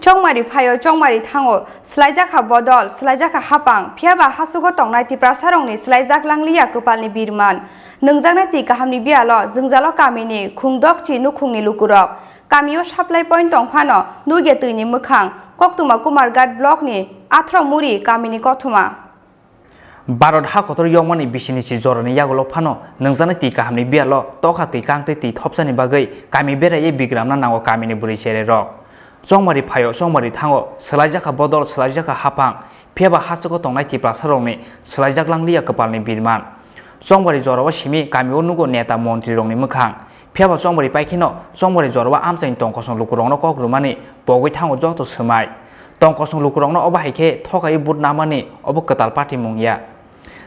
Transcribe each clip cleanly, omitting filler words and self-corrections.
Chongmari phayo chongmari thango slaijaka bodol slaijaka hapang phiaba hasugo tongnai ti prasarongni slaijak langlia kopalni birman nungjaknai ti kahamni bialo jungjalo kamini khungdok chi nukhungni lukurok kamio supply point tongphano nuge tuini mukhang koktuma kumargat block ni athrong muri kamini kothuma Barot hakotor yongmani bisini chi jorani yagolo phano nungjaknai ti kahamni bialo tokha ti kangte ti thopsani bagai kami beraye bigramna nango kamini buri chere rok Chongmari phayo chongmari thango slaijaka bodol slaijaka hapang phiaba hasugo tongnai ti prasarongni slaijak langlia kopalni birman chongmari jorowa simi kamio nugo neta montri rongni mukhang phiaba chongmari paikino chongmari jorowa amchain tongkosong lukurongno kokrumani bogoi thango joto smai tongkosong lukurongno obahaike thokai budnamani obo katal party mungya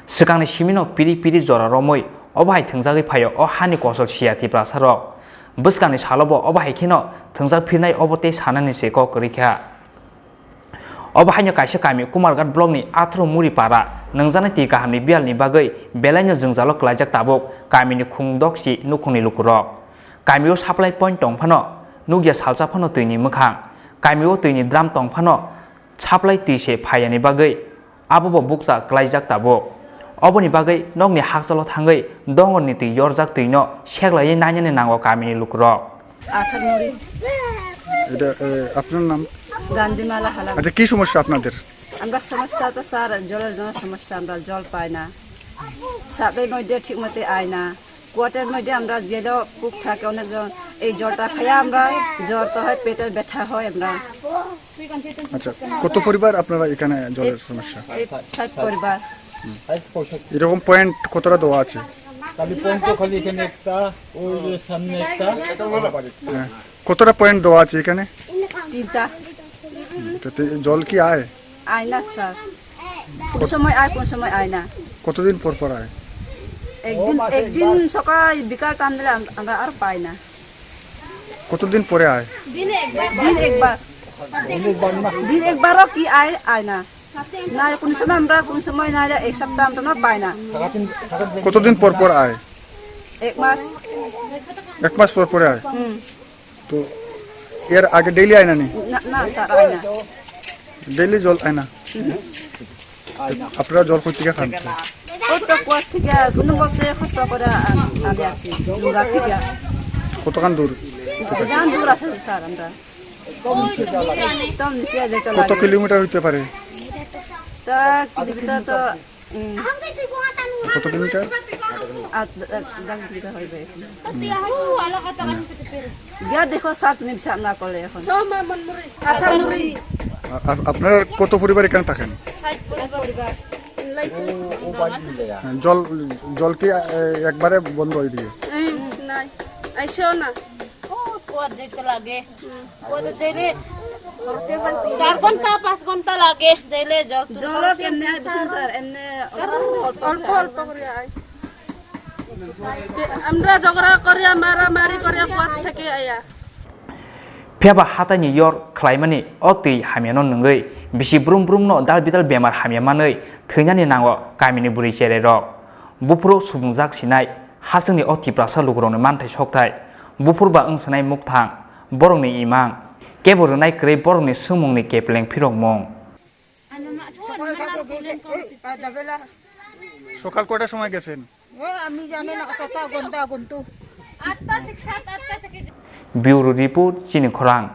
sikangni simino piri piri jora romoi obahai thungjagoi phayo o hani kosol sia ti prasarok Buskani salobo obahaikino thungjak phirnai obote sanani se ko korikha obahaino kaisa kami kumargat blogni athro muri para nungjaknai ti kahamni bialni bagai belaino jungjalo klaijak tabuk kamini khungdoksi nukhungni lukurok kamio supply point tongphano nugya salsa phano tuini mukhang kamio tuini drum tongphano supply ti se phayani bagai abobo buksa klaijak tabuk Oboni bagai nogni hakjalo thangai dongoni ti yorjak tuino sheglai nanyane nango kamini lukurok আখানুরি এটা আপনার নাম গান্ধীমালা হালাম আচ্ছা কি সমস্যা আপনাদের আমরা সমস্যা তো স্যার জলের জন্য সমস্যা আমরা জল পাই না সাপের মধ্যে ঠিক মতো আয় না কুয়াটের মধ্যে আমরা গেলেও পুক থাকে অনেকজন এই জলটা খাইয়া আমরা জ্বর তো হয় পেটের ব্যথা হয় আমরা আচ্ছা কত পরিবার আপনারা এখানে জলের সমস্যা এই ৬০ পরিবার এরকম পয়েন্ট কতটা দেওয়া আছে খালি পয়েন্ট তো খালি এখানে একটা ওই যে সামনে একটা হ্যাঁ, কতটা পয়েন্ট দেওয়া আছে এখানে ৩টা এটাতে জল কি আয় আয় না স্যার কোন সময় আয় কোন সময় আয় না কতদিন পর পর আয় একদিন সকাল বিকাল টাইম দিলে আমরা আর পাই না কতদিন পরে আয় দিন একবারও কি আয় না না কোন সময় আমরা কোন সময় না এক সপ্তাহ আমরা পাই না কতদিন পর পর আয় 1 মাস 1 মাস পর পরে আয় তো এর আগে ডেইলি আয় না নি না স্যার আয় না ডেইলি জল আয় না আপনারা জল কই থেকে খান ওই তো কুয়া থেকে কোনো বছর কষ্ট করে আনে আর কি দূর থেকে কতখান দূর জান দূর আছে স্যার আমরা একদম নিচে যেতে কত লাগে কিলোমিটার হইতে পারে তা কিলোমিটার তো কত কিলোমিটার গিয়া দেখো স্যার তুমি হিসাব না করলে এখন আপনারা কত পরিবার এখানে থাকেন জল জল কি একবারে বন্ধ হয়ে দিয়ে নাই আইসো না ও কুয়ার যেতে লাগে কুয়াতে যাইলে 4 ঘন্টা 5 ঘন্টা লাগে যাইলে জল কেনে স্যার এনে অল্প অল্প করে আয় আমরা ঝগড়া করিয়া মারামারি করিয়া কুয়ার থেকে আয়া phiaba hatani yor khlaimani oti hamiano nungai bisi brum brum no dal bidal bemar hamiamanei theinani nango kamini buri chere rok bufuro subungjak sinai hasungni oti prasa lugrongni manthai sokthai bufurba ongsanai mukthang borongni imang keborunai krei borongni sumungni kepleng phirokmong সকাল কয়টার সময় গেছেন আমি জানি না কত ঘন্টা কিন্তু 8টা থেকে 7 8টা থেকে Bureau Report Chini Khorang